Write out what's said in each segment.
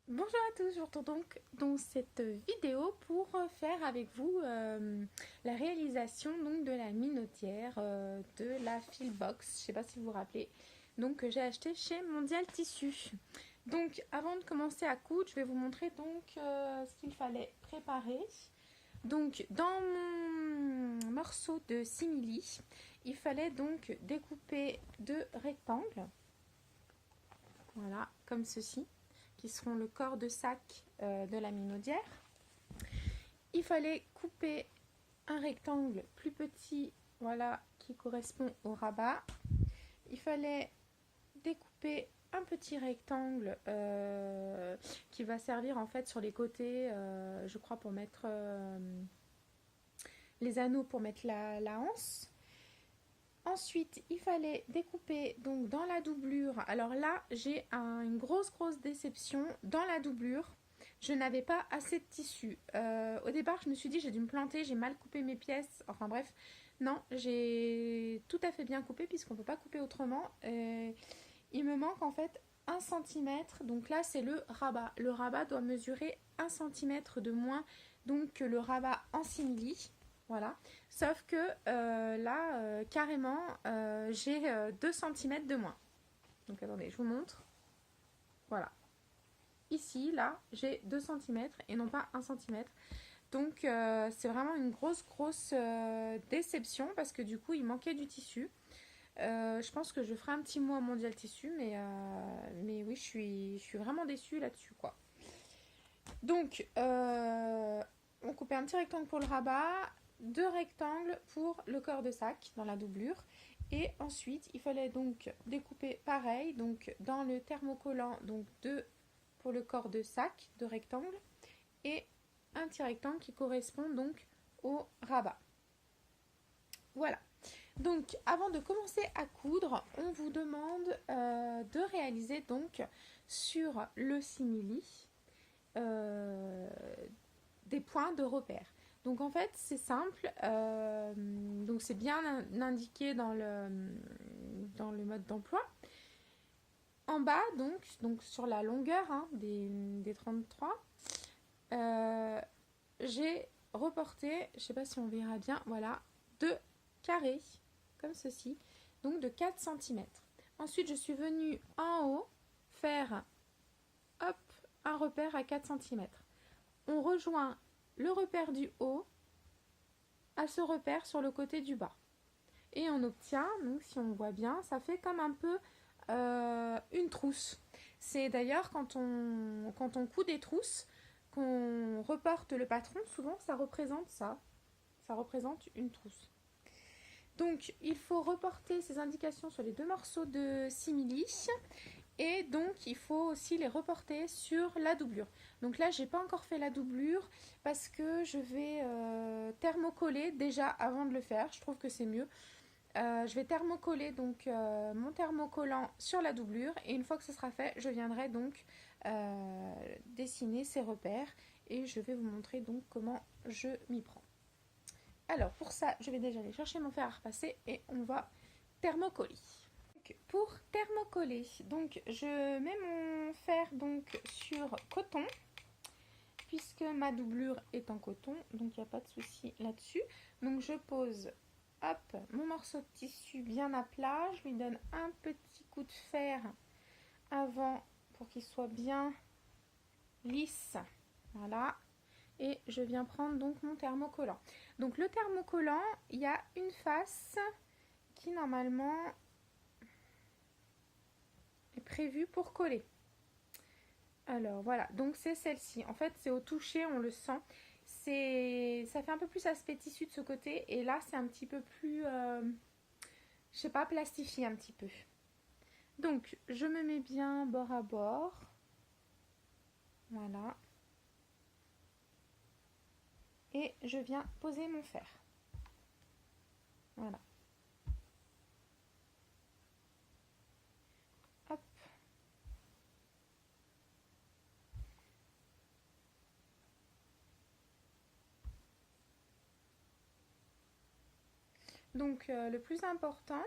Bonjour à tous, je vous retrouve donc dans cette vidéo pour faire avec vous la réalisation donc de la minotière de la Fillbox. Je ne sais pas si vous vous rappelez, donc que j'ai acheté chez Mondial Tissu. Donc avant de commencer à coudre, je vais vous montrer donc ce qu'il fallait préparer. Donc dans mon morceau de simili, il fallait donc découper deux rectangles, voilà, comme ceci, qui seront le corps de sac de la minaudière. Il fallait couper un rectangle plus petit, voilà, qui correspond au rabat. Il fallait découper un petit rectangle qui va servir en fait sur les côtés, je crois, pour mettre les anneaux, pour mettre la anse. Ensuite, il fallait découper donc dans la doublure. Alors là, j'ai une grosse déception. Dans la doublure, je n'avais pas assez de tissu. Au départ, je me suis dit, j'ai dû me planter, j'ai mal coupé mes pièces. Enfin bref, non, j'ai tout à fait bien coupé puisqu'on ne peut pas couper autrement. Il me manque en fait 1 cm. Donc là, c'est le rabat. Le rabat doit mesurer 1 cm de moins donc que le rabat en simili. Voilà. Sauf que là, carrément, j'ai 2 cm de moins. Donc attendez, je vous montre. Voilà. Ici, là, j'ai 2 cm et non pas 1 cm. Donc c'est vraiment une grosse déception parce que du coup, il manquait du tissu. Je pense que je ferai un petit mot à Mondial Tissu, mais oui, je suis vraiment déçue là-dessus, quoi. Donc, on coupait un petit rectangle pour le rabat, deux rectangles pour le corps de sac dans la doublure. Et ensuite, il fallait donc découper pareil, donc dans le thermocollant, donc deux pour le corps de sac, deux rectangles, et un petit rectangle qui correspond donc au rabat. Voilà. Donc, avant de commencer à coudre, on vous demande de réaliser donc sur le simili euh, des points de repère. Donc en fait c'est simple, donc c'est bien indiqué dans le mode d'emploi. En bas donc sur la longueur des 33, j'ai reporté, je sais pas si on verra bien, voilà, deux carrés comme ceci, donc de 4 cm. Ensuite je suis venue en haut faire hop un repère à 4 cm. On rejoint le repère du haut à ce repère sur le côté du bas. Et on obtient, donc si on voit bien, ça fait comme un peu une trousse. C'est d'ailleurs quand on coud des trousses, qu'on reporte le patron, souvent ça représente ça. Ça représente une trousse. Donc il faut reporter ces indications sur les deux morceaux de simili. Et donc il faut aussi les reporter sur la doublure. Donc là j'ai pas encore fait la doublure parce que je vais thermocoller déjà avant de le faire. Je trouve que c'est mieux. Je vais thermocoller donc mon thermocollant sur la doublure et une fois que ce sera fait, je viendrai donc dessiner ces repères et je vais vous montrer donc comment je m'y prends. Alors pour ça, je vais déjà aller chercher mon fer à repasser et on va thermocoller. Pour thermocoller, donc je mets mon fer donc sur coton puisque ma doublure est en coton, donc il n'y a pas de souci là-dessus. Donc je pose hop mon morceau de tissu bien à plat, je lui donne un petit coup de fer avant pour qu'il soit bien lisse, voilà. Et je viens prendre donc mon thermocollant. Donc le thermocollant, il y a une face qui normalement est prévue pour coller. Alors voilà, donc c'est celle-ci. En fait, c'est au toucher, on le sent. Ça fait un peu plus aspect tissu de ce côté. Et là, c'est un petit peu plus, je sais pas, plastifié un petit peu. Donc, je me mets bien bord à bord. Voilà. Et je viens poser mon fer. Voilà. Hop. Donc, le plus important,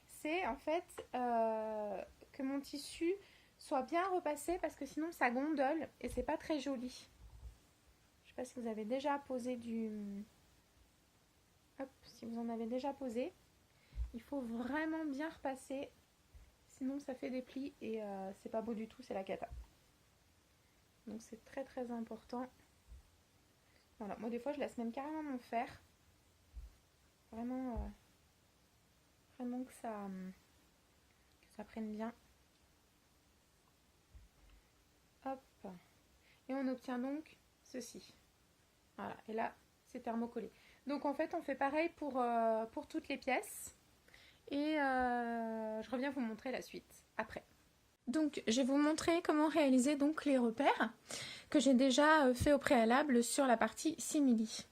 c'est en fait que mon tissu soit bien repassé parce que sinon ça gondole et c'est pas très joli. Je sais pas si vous avez déjà posé du... Hop, si vous en avez déjà posé, il faut vraiment bien repasser, sinon ça fait des plis et c'est pas beau du tout, c'est la cata. Donc c'est très très important. Voilà, moi des fois je laisse même carrément mon fer. Vraiment, vraiment que ça prenne bien. Hop. Et on obtient donc ceci. Voilà, et là c'est thermocollé. Donc en fait on fait pareil pour toutes les pièces. Et je reviens vous montrer la suite après. Donc je vais vous montrer comment réaliser donc les repères que j'ai déjà fait au préalable sur la partie simili.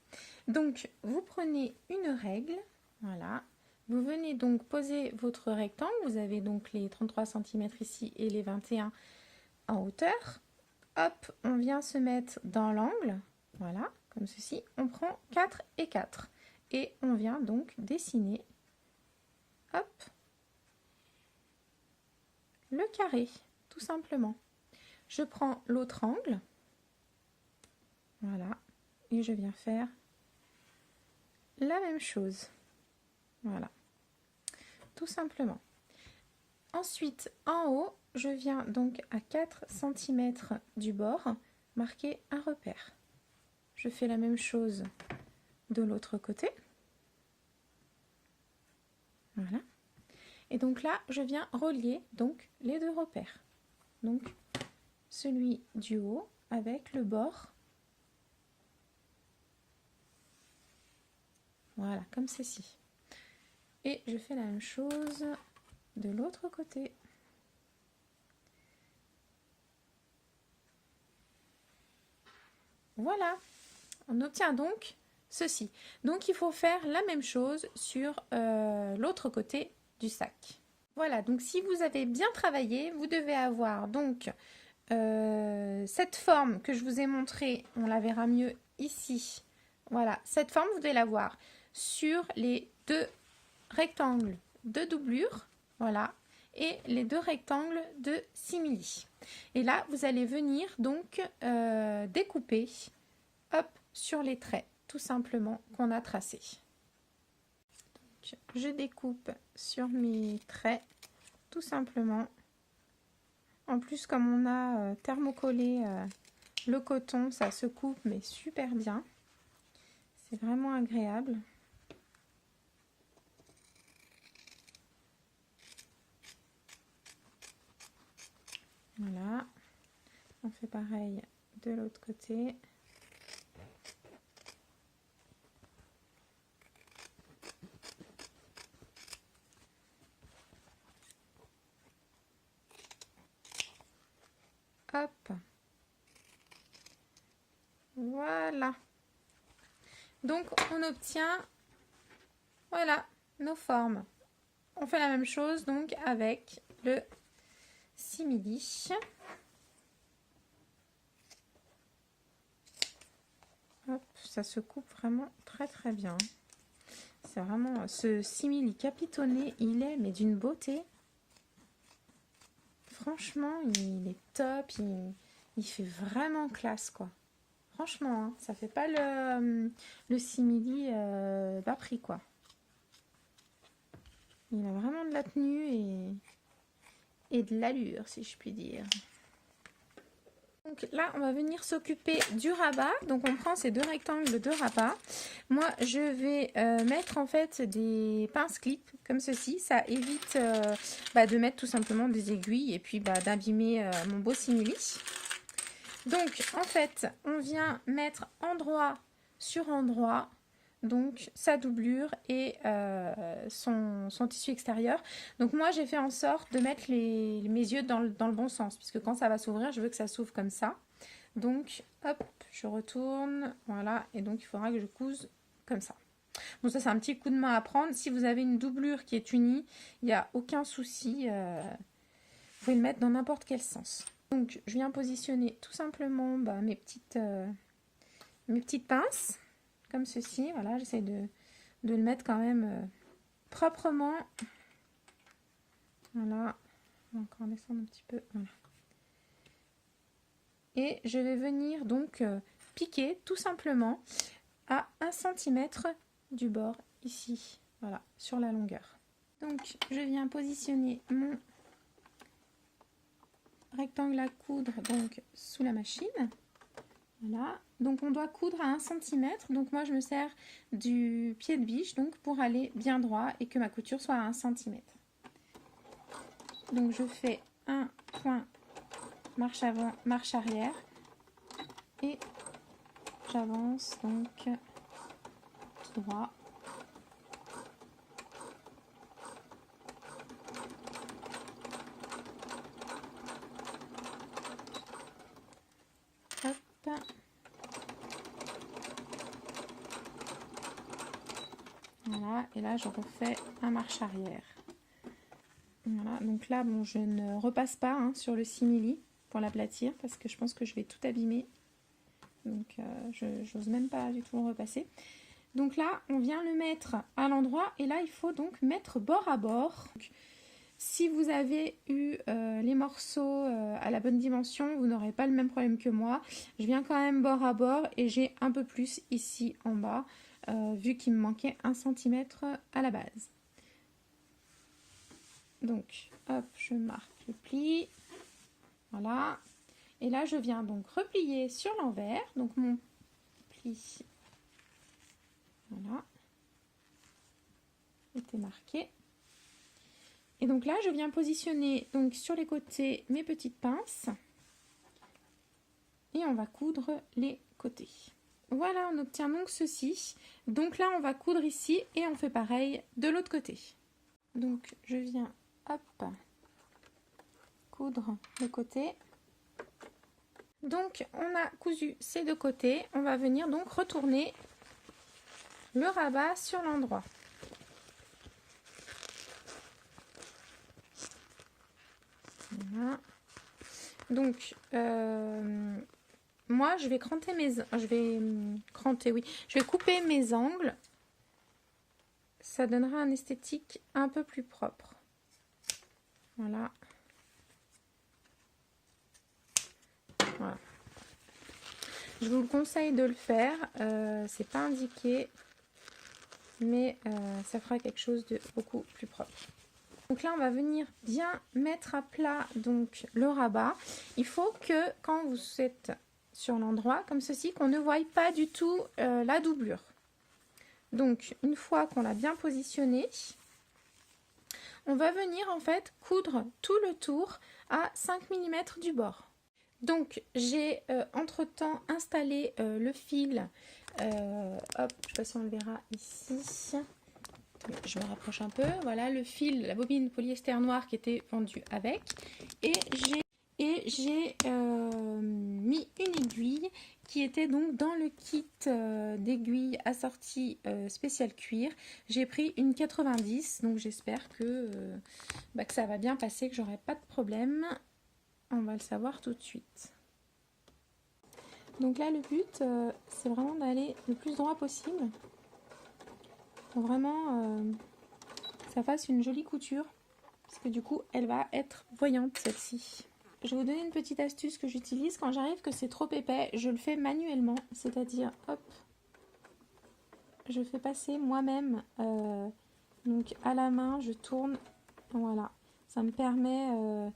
Donc vous prenez une règle, voilà, vous venez donc poser votre rectangle, vous avez donc les 33 cm ici et les 21 en hauteur. Hop, on vient se mettre dans l'angle, voilà, comme ceci, on prend 4 et 4 et on vient donc dessiner, hop, le carré, tout simplement. Je prends l'autre angle, voilà, et je viens faire la même chose, voilà, tout simplement. Ensuite, en haut, je viens donc à 4 cm du bord marquer un repère. Je fais la même chose de l'autre côté, voilà. Et donc là, je viens relier donc les deux repères. Donc celui du haut avec le bord. Voilà, comme ceci. Et je fais la même chose de l'autre côté. Voilà, on obtient donc ceci. Donc il faut faire la même chose sur l'autre côté du sac. Voilà, donc si vous avez bien travaillé, vous devez avoir donc cette forme que je vous ai montrée, on la verra mieux ici. Voilà, cette forme, vous devez l'avoir sur les deux rectangles de doublure, voilà, et les deux rectangles de simili. Et là, vous allez venir donc découper, hop, sur les traits, tout simplement, qu'on a tracés. Donc, je découpe sur mes traits, tout simplement. En plus, comme on a thermocollé le coton, ça se coupe, mais super bien. C'est vraiment agréable. Voilà. On fait pareil de l'autre côté. Hop. Voilà. Donc, on obtient, voilà, nos formes. On fait la même chose donc avec le simili. Hop, ça se coupe vraiment très très bien. C'est vraiment, ce simili capitonné, il est mais d'une beauté. Franchement, il est top, il fait vraiment classe quoi. Franchement, hein, ça fait pas le simili bas prix quoi. Il a vraiment de la tenue et de l'allure si je puis dire. Donc là, on va venir s'occuper du rabat. Donc on prend ces deux rectangles de rabat. Moi, je vais mettre en fait des pinces clips comme ceci. Ça évite de mettre tout simplement des aiguilles et puis d'abîmer mon beau simili. Donc en fait, on vient mettre endroit sur endroit donc sa doublure et son tissu extérieur. Donc moi j'ai fait en sorte de mettre mes yeux dans le bon sens, puisque quand ça va s'ouvrir, je veux que ça s'ouvre comme ça. Donc hop, je retourne, voilà, et donc il faudra que je couse comme ça. Bon, ça c'est un petit coup de main à prendre. Si vous avez une doublure qui est unie, il n'y a aucun souci, vous pouvez le mettre dans n'importe quel sens. Donc je viens positionner tout simplement mes petites pinces comme ceci, voilà, j'essaie de le mettre quand même proprement. Voilà, on va encore descendre un petit peu, voilà. et je vais venir donc piquer tout simplement à 1 cm du bord ici, voilà, sur la longueur. Donc je viens positionner mon rectangle à coudre donc sous la machine. Voilà, donc on doit coudre à 1 cm, donc moi je me sers du pied de biche donc pour aller bien droit et que ma couture soit à 1 cm. Donc je fais un point marche avant, marche arrière et j'avance donc tout droit. Hop. Voilà, et là je refais un marche arrière. Voilà, donc là bon, je ne repasse pas hein, sur le simili pour l'aplatir parce que je pense que je vais tout abîmer. Donc je n'ose même pas du tout le repasser. Donc là on vient le mettre à l'endroit et là il faut donc mettre bord à bord. Donc, si vous avez eu les morceaux à la bonne dimension, vous n'aurez pas le même problème que moi. Je viens quand même bord à bord et j'ai un peu plus ici en bas vu qu'il me manquait 1 cm à la base. Donc, hop, je marque le pli. Voilà. Et là, je viens donc replier sur l'envers. Donc, mon pli, voilà, était marqué. Et donc là, je viens positionner donc sur les côtés mes petites pinces. Et on va coudre les côtés. Voilà, on obtient donc ceci. Donc là, on va coudre ici et on fait pareil de l'autre côté. Donc, je viens, hop, coudre le côté. Donc, on a cousu ces deux côtés. On va venir donc retourner le rabat sur l'endroit. Voilà. Donc, moi, je vais cranter je vais couper mes angles. Ça donnera un esthétique un peu plus propre. Voilà. Voilà. Je vous le conseille de le faire. C'est pas indiqué, mais ça fera quelque chose de beaucoup plus propre. Donc là, on va venir bien mettre à plat donc le rabat. Il faut que quand vous êtes sur l'endroit comme ceci, qu'on ne voie pas du tout la doublure. Donc une fois qu'on l'a bien positionné, on va venir en fait coudre tout le tour à 5 mm du bord. Donc j'ai entre temps installé le fil, hop, je sais pas si on le verra ici. Je me rapproche un peu, voilà le fil, la bobine polyester noire qui était vendue avec, et j'ai mis une aiguille qui était donc dans le kit d'aiguilles assorties spécial cuir. J'ai pris une 90, donc j'espère que ça va bien passer, que j'aurai pas de problème. On va le savoir tout de suite. Donc là le but c'est vraiment d'aller le plus droit possible. Faut vraiment que ça fasse une jolie couture parce que du coup elle va être voyante celle-ci. Je vais vous donner une petite astuce que j'utilise quand j'arrive que c'est trop épais, je le fais manuellement, c'est-à-dire hop, je fais passer moi-même donc à la main, je tourne, voilà, ça me permet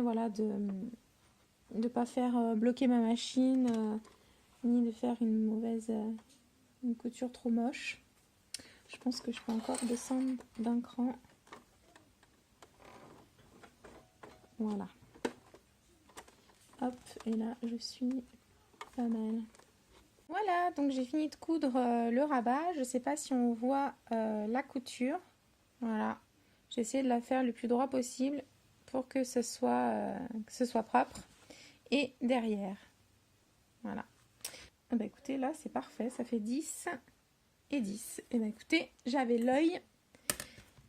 voilà de pas faire bloquer ma machine ni de faire une couture trop moche. Je pense que je peux encore descendre d'un cran. Voilà. Hop, et là, je suis pas mal. Voilà, donc j'ai fini de coudre le rabat. Je ne sais pas si on voit la couture. Voilà. J'ai essayé de la faire le plus droit possible pour que ce soit propre. Et derrière. Voilà. Ah bah écoutez, là, c'est parfait. Ça fait 10 et 10. Et bah écoutez, j'avais l'œil.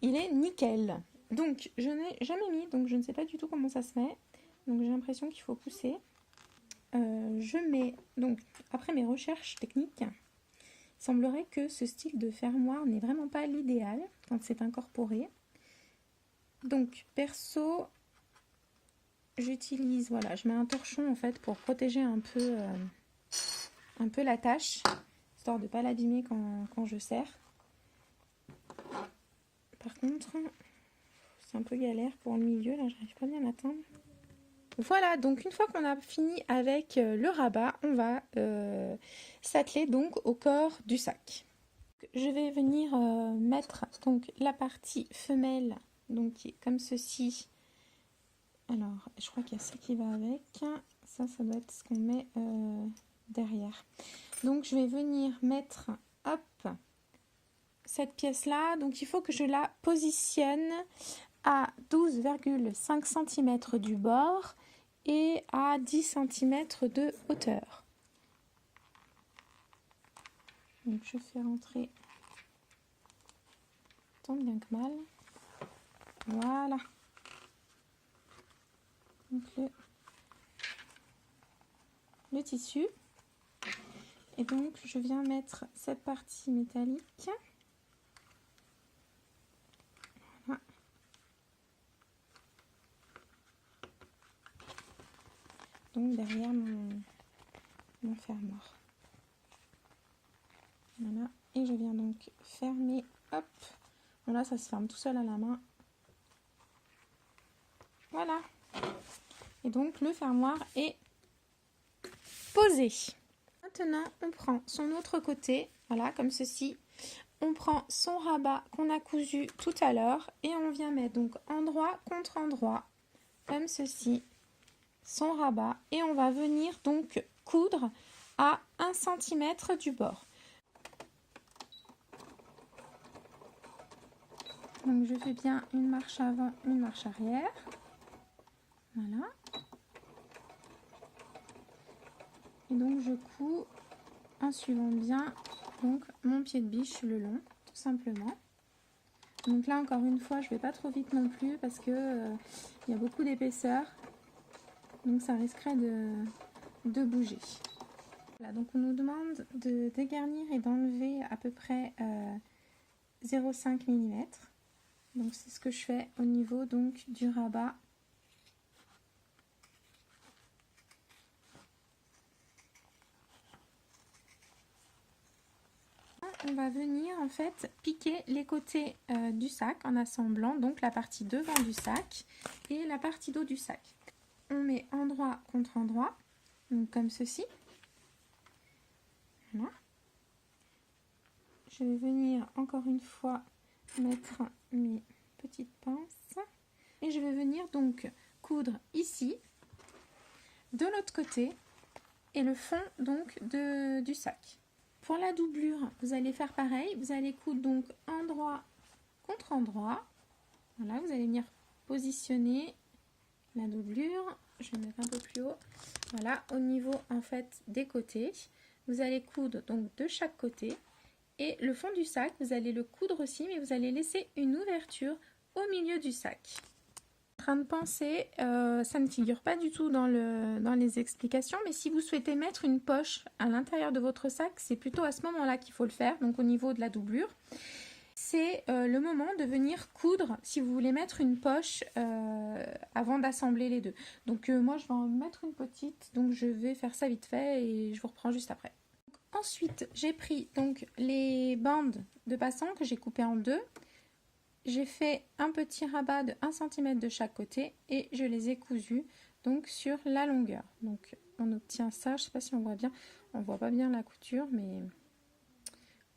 Il est nickel. Donc, je n'ai jamais mis, donc je ne sais pas du tout comment ça se met. Donc, j'ai l'impression qu'il faut pousser. Je mets, donc, après mes recherches techniques, il semblerait que ce style de fermoir n'est vraiment pas l'idéal quand c'est incorporé. Donc, perso, j'utilise, voilà, je mets un torchon en fait pour protéger un peu la tâche, histoire de ne pas l'abîmer quand je sers. Par contre, c'est un peu galère pour le milieu, là j'arrive pas bien à l'atteindre. Voilà, donc une fois qu'on a fini avec le rabat, on va s'atteler donc au corps du sac. Je vais venir mettre donc la partie femelle, donc qui est comme ceci. Alors, je crois qu'il y a ça qui va avec. Ça doit être ce qu'on met derrière. Donc, je vais venir mettre, hop, cette pièce-là. Donc, il faut que je la positionne à 12,5 cm du bord et à 10 cm de hauteur. Donc, je fais rentrer tant bien que mal. Voilà. Donc le tissu. Et donc, je viens mettre cette partie métallique. Voilà. Donc, derrière mon fermoir. Voilà. Et je viens donc fermer. Hop. Bon, là, ça se ferme tout seul à la main. Voilà. Et donc, le fermoir est posé. Maintenant, on prend son autre côté. Voilà, comme ceci. On prend son rabat qu'on a cousu tout à l'heure et on vient mettre donc endroit contre endroit, comme ceci, son rabat. Et on va venir donc coudre à 1 cm du bord. Donc je fais bien une marche avant, une marche arrière. Voilà. Et donc je couds en suivant bien donc mon pied de biche le long, tout simplement. Donc là encore une fois, je vais pas trop vite non plus parce que il y a beaucoup d'épaisseur. Donc ça risquerait de bouger. Voilà, donc on nous demande de dégarnir et d'enlever à peu près 0,5 mm. Donc c'est ce que je fais au niveau donc du rabat. On va venir en fait piquer les côtés du sac en assemblant donc la partie devant du sac et la partie dos du sac. On met endroit contre endroit, donc comme ceci. Voilà. Je vais venir encore une fois mettre mes petites pinces et je vais venir donc coudre ici, de l'autre côté et le fond donc du sac. Pour la doublure, vous allez faire pareil, vous allez coudre donc endroit contre endroit. Voilà, vous allez venir positionner la doublure, je vais mettre un peu plus haut. Voilà, au niveau en fait des côtés, vous allez coudre donc de chaque côté. Et le fond du sac, vous allez le coudre aussi, mais vous allez laisser une ouverture au milieu du sac. En train de penser, ça ne figure pas du tout dans les explications, mais si vous souhaitez mettre une poche à l'intérieur de votre sac, c'est plutôt à ce moment-là qu'il faut le faire, donc au niveau de la doublure. C'est le moment de venir coudre si vous voulez mettre une poche avant d'assembler les deux. Donc moi je vais en mettre une petite, donc je vais faire ça vite fait et je vous reprends juste après. Ensuite, j'ai pris donc les bandes de passant que j'ai coupées en deux. J'ai fait un petit rabat de 1 cm de chaque côté et je les ai cousues donc sur la longueur. Donc on obtient ça, je ne sais pas si on voit bien, on voit pas bien la couture, mais...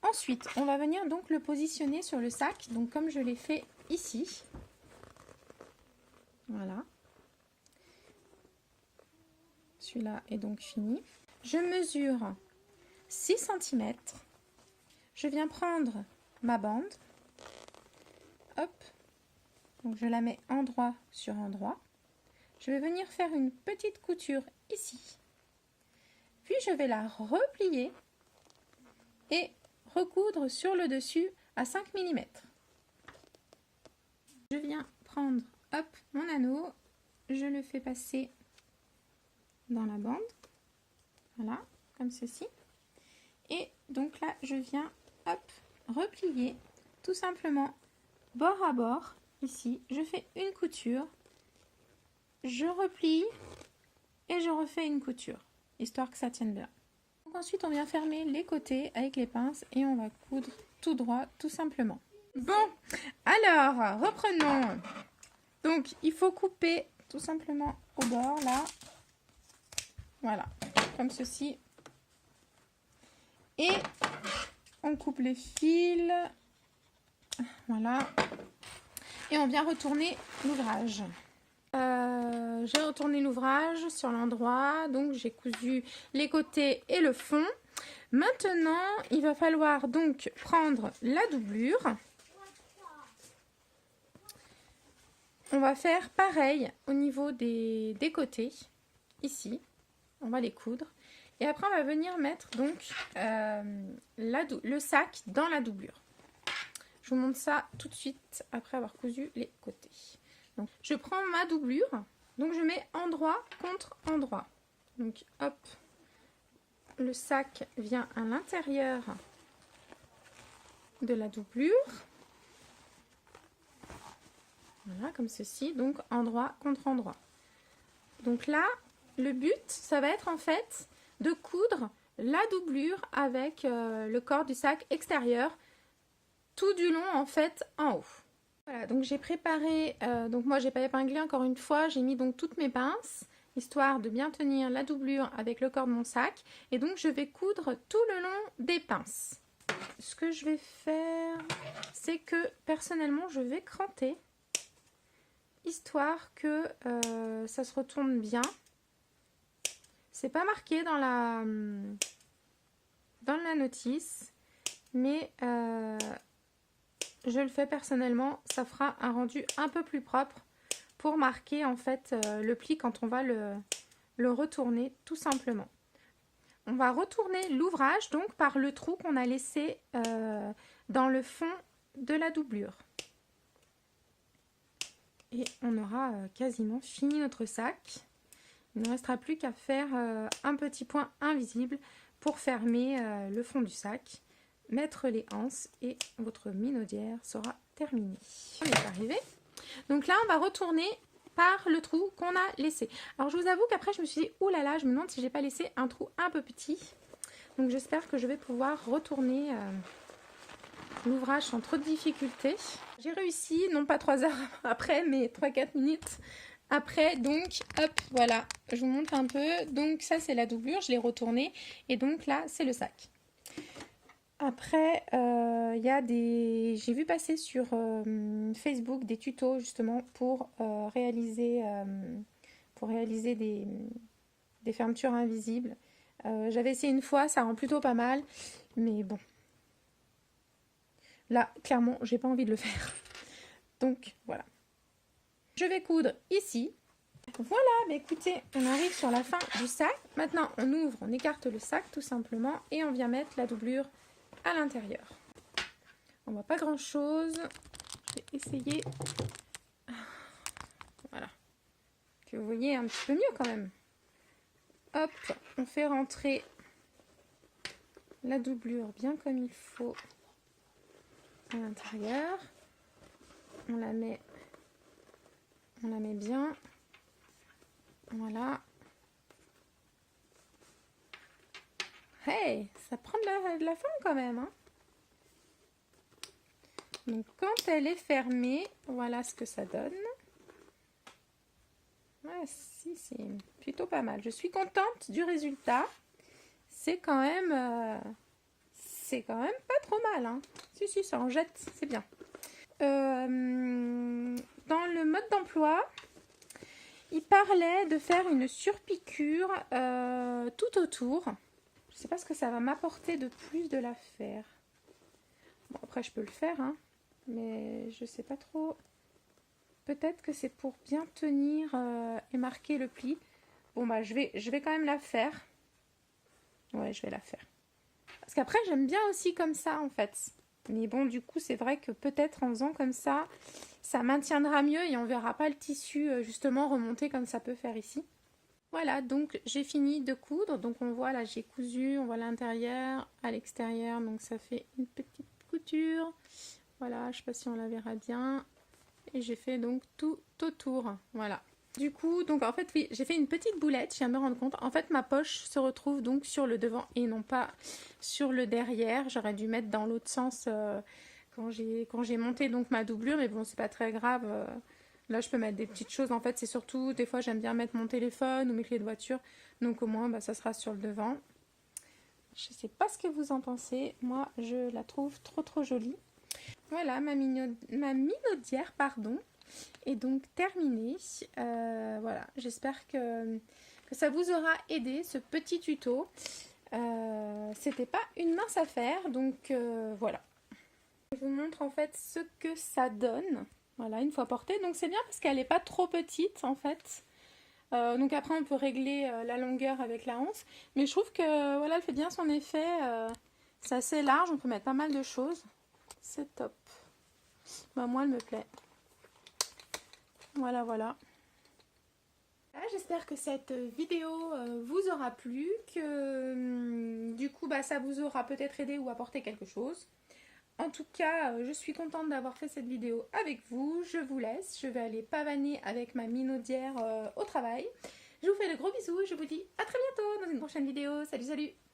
Ensuite, on va venir donc le positionner sur le sac, donc comme je l'ai fait ici. Voilà. Celui-là est donc fini. Je mesure 6 cm. Je viens prendre ma bande. Hop. Donc je la mets endroit sur endroit. Je vais venir faire une petite couture ici. Puis je vais la replier et recoudre sur le dessus à 5 mm. Je viens prendre hop, mon anneau, je le fais passer dans la bande. Voilà, comme ceci. Et donc là, je viens hop, replier tout simplement bord à bord. Ici, je fais une couture je replie et je refais une couture, histoire que ça tienne bien. Donc ensuite, on vient fermer les côtés avec les pinces et on va coudre tout droit, tout simplement. Bon, alors, reprenons. Donc, il faut couper tout simplement au bord, là. Voilà, comme ceci. Et on coupe les fils. Voilà. Et on vient retourner l'ouvrage. J'ai retourné l'ouvrage sur l'endroit, donc j'ai cousu les côtés et le fond. Maintenant, il va falloir donc prendre la doublure. On va faire pareil au niveau des côtés, ici. On va les coudre. Et après, on va venir mettre donc le sac dans la doublure. Je vous montre ça tout de suite après avoir cousu les côtés. Donc, je prends ma doublure. Donc, je mets endroit contre endroit. Donc, hop, le sac vient à l'intérieur de la doublure. Voilà, comme ceci. Donc, endroit contre endroit. Donc là, le but, ça va être en fait de coudre la doublure avec le corps du sac extérieur tout du long en fait en haut. Voilà, donc j'ai préparé, donc moi j'ai pas épinglé encore une fois, j'ai mis donc toutes mes pinces, histoire de bien tenir la doublure avec le corps de mon sac, et donc je vais coudre tout le long des pinces. Ce que je vais faire, c'est que personnellement je vais cranter, histoire que ça se retourne bien. C'est pas marqué dans la notice, mais je le fais personnellement, ça fera un rendu un peu plus propre pour marquer en fait le pli quand on va le retourner tout simplement. On va retourner l'ouvrage donc par le trou qu'on a laissé dans le fond de la doublure. Et on aura quasiment fini notre sac. Il ne restera plus qu'à faire un petit point invisible pour fermer le fond du sac. Mettre les anses et votre minaudière sera terminée. On est arrivé. Donc là, on va retourner par le trou qu'on a laissé. Alors, je vous avoue qu'après, je me suis dit, oh là là, je me demande si j'ai pas laissé un trou un peu petit. Donc, j'espère que je vais pouvoir retourner l'ouvrage sans trop de difficultés. J'ai réussi, non pas 3 heures après, mais 3-4 minutes après. Donc, hop, voilà, je vous montre un peu. Donc, ça, c'est la doublure, je l'ai retournée. Et donc, là, c'est le sac. Après, il y a j'ai vu passer sur Facebook des tutos justement pour réaliser des fermetures invisibles. J'avais essayé une fois, ça rend plutôt pas mal, mais bon. Là, clairement, j'ai pas envie de le faire. Donc, voilà. Je vais coudre ici. Voilà, mais écoutez, on arrive sur la fin du sac. Maintenant, on ouvre, on écarte le sac tout simplement et on vient mettre la doublure à l'intérieur. On voit pas grand chose. Je vais essayer. Voilà. Que vous voyez un petit peu mieux quand même. Hop, on fait rentrer la doublure bien comme il faut à l'intérieur. On la met bien. Voilà. Hey, ça prend de la forme quand même, hein. Donc quand elle est fermée, voilà ce que ça donne. Ouais, si, c'est plutôt pas mal. Je suis contente du résultat. C'est quand même pas trop mal, hein. Si, ça en jette, c'est bien. Dans le mode d'emploi, il parlait de faire une surpiqûre tout autour. Je sais pas ce que ça va m'apporter de plus de la faire. Bon, après, je peux le faire, hein, mais je sais pas trop. Peut-être que c'est pour bien tenir et marquer le pli. Bon, bah, je vais quand même la faire. Ouais, je vais la faire. Parce qu'après, j'aime bien aussi comme ça, en fait. Mais bon, du coup, c'est vrai que peut-être en faisant comme ça, ça maintiendra mieux et on verra pas le tissu, justement, remonter comme ça peut faire ici. Voilà, donc j'ai fini de coudre. Donc on voit là, j'ai cousu, on voit l'intérieur, à l'extérieur. Donc ça fait une petite couture. Voilà, je sais pas si on la verra bien. Et j'ai fait donc tout autour. Voilà. Du coup, donc en fait, oui, j'ai fait une petite boulette, je viens de me rendre compte. En fait, ma poche se retrouve donc sur le devant et non pas sur le derrière. J'aurais dû mettre dans l'autre sens quand j'ai monté donc ma doublure, mais bon, c'est pas très grave. Là, je peux mettre des petites choses. En fait, c'est surtout, des fois, j'aime bien mettre mon téléphone ou mes clés de voiture. Donc au moins, bah, ça sera sur le devant. Je sais pas ce que vous en pensez. Moi, je la trouve trop trop jolie. Voilà, ma minaudière, pardon, est donc terminée. Voilà, j'espère que ça vous aura aidé, ce petit tuto. C'était pas une mince affaire, donc voilà. Je vous montre en fait ce que ça donne. Voilà, une fois portée. Donc c'est bien parce qu'elle n'est pas trop petite en fait. Donc après on peut régler la longueur avec la hanse. Mais je trouve que voilà, elle fait bien son effet. C'est assez large, on peut mettre pas mal de choses. C'est top. Bah, moi elle me plaît. Voilà, voilà. J'espère que cette vidéo vous aura plu, que du coup bah, ça vous aura peut-être aidé ou apporté quelque chose. En tout cas, je suis contente d'avoir fait cette vidéo avec vous. Je vous laisse, je vais aller pavaner avec ma minaudière au travail. Je vous fais de gros bisous et je vous dis à très bientôt dans une prochaine vidéo. Salut, salut!